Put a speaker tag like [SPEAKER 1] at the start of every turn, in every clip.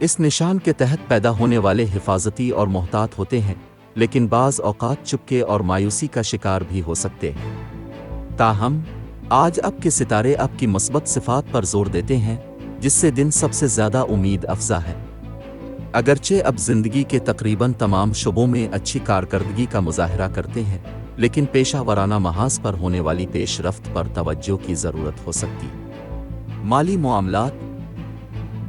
[SPEAKER 1] اس نشان کے تحت پیدا ہونے والے حفاظتی اور محتاط ہوتے ہیں، لیکن بعض اوقات چپکے اور مایوسی کا شکار بھی ہو سکتے ہیں۔ تاہم آج آپ کے ستارے آپ کی مثبت صفات پر زور دیتے ہیں، جس سے دن سب سے زیادہ امید افزا ہے۔ اگرچہ اب زندگی کے تقریباً تمام شعبوں میں اچھی کارکردگی کا مظاہرہ کرتے ہیں، لیکن پیشہ ورانہ محاذ پر ہونے والی پیش رفت پر توجہ کی ضرورت ہو سکتی۔ مالی معاملات: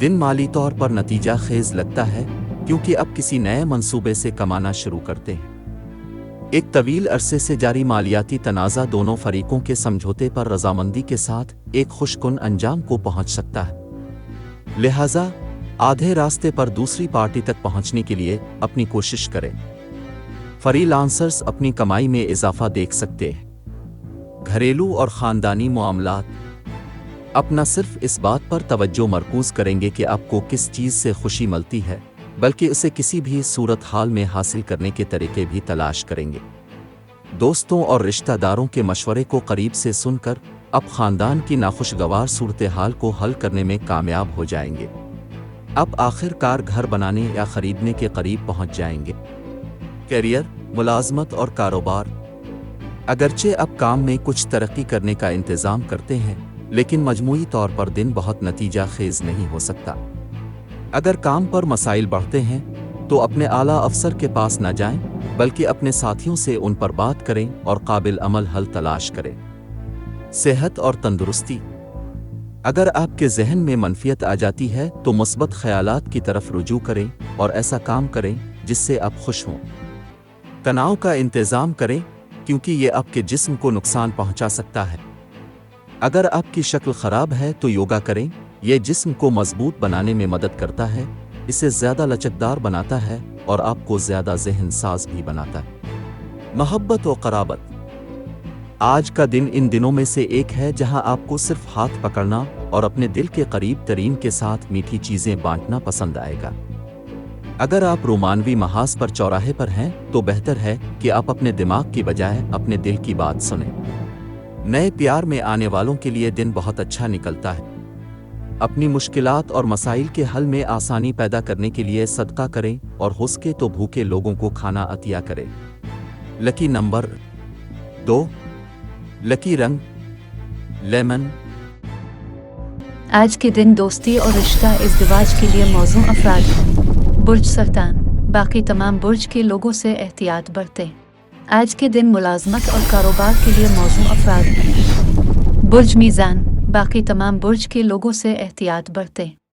[SPEAKER 1] دن مالی طور پر نتیجہ خیز لگتا ہے، کیونکہ اب کسی نئے منصوبے سے کمانا شروع کرتے ہیں۔ ایک طویل عرصے سے جاری مالیاتی تنازع دونوں فریقوں کے سمجھوتے پر رضامندی کے ساتھ ایک خوش کن انجام کو پہنچ سکتا ہے۔ لہذا آدھے راستے پر دوسری پارٹی تک پہنچنے کے لیے اپنی کوشش کریں۔ فری لانسرز اپنی کمائی میں اضافہ دیکھ سکتے ہیں۔ گھریلو اور خاندانی معاملات: اب نہ صرف اس بات پر توجہ مرکوز کریں گے کہ آپ کو کس چیز سے خوشی ملتی ہے، بلکہ اسے کسی بھی صورتحال میں حاصل کرنے کے طریقے بھی تلاش کریں گے۔ دوستوں اور رشتہ داروں کے مشورے کو قریب سے سن کر اب خاندان کی ناخوشگوار صورتحال کو حل کرنے میں کامیاب ہو جائیں گے۔ اب آخر کار گھر بنانے یا خریدنے کے قریب پہنچ جائیں گے۔ کیریئر، ملازمت اور کاروبار: اگرچہ اب کام میں کچھ ترقی کرنے کا انتظام کرتے ہیں، لیکن مجموعی طور پر دن بہت نتیجہ خیز نہیں ہو سکتا۔ اگر کام پر مسائل بڑھتے ہیں تو اپنے اعلیٰ افسر کے پاس نہ جائیں، بلکہ اپنے ساتھیوں سے ان پر بات کریں اور قابل عمل حل تلاش کریں۔ صحت اور تندرستی: اگر آپ کے ذہن میں منفیت آ جاتی ہے تو مثبت خیالات کی طرف رجوع کریں اور ایسا کام کریں جس سے آپ خوش ہوں۔ تناؤ کا انتظام کریں، کیونکہ یہ آپ کے جسم کو نقصان پہنچا سکتا ہے۔ اگر آپ کی شکل خراب ہے تو یوگا کریں، یہ جسم کو مضبوط بنانے میں مدد کرتا ہے، اسے زیادہ لچکدار بناتا ہے اور آپ کو زیادہ ذہن ساز بھی بناتا ہے۔ محبت و قرابت: آج کا دن ان دنوں میں سے ایک ہے جہاں آپ کو صرف ہاتھ پکڑنا اور اپنے دل کے قریب ترین کے ساتھ میٹھی چیزیں بانٹنا پسند آئے گا۔ اگر آپ رومانوی محاذ پر چوراہے پر ہیں تو بہتر ہے کہ آپ اپنے دماغ کی بجائے اپنے دل کی بات سنیں۔ نئے پیار میں آنے والوں کے لیے دن بہت اچھا نکلتا ہے۔ اپنی مشکلات اور مسائل کے حل میں آسانی پیدا کرنے کے لیے صدقہ کریں اور ہو سکے تو بھوکے لوگوں کو کھانا عطیہ کریں۔ لکی نمبر 2، لکی رنگ لیمن۔
[SPEAKER 2] آج کے دن دوستی اور رشتہ ازدواج کے لیے موزوں افراد ہیں۔ برج سرطان: باقی تمام برج کے لوگوں سے احتیاط برتیں۔ آج کے دن ملازمت اور کاروبار کے لیے موزوں افراد ہیں۔ برج میزان: باقی تمام برج کے لوگوں سے احتیاط برتیں۔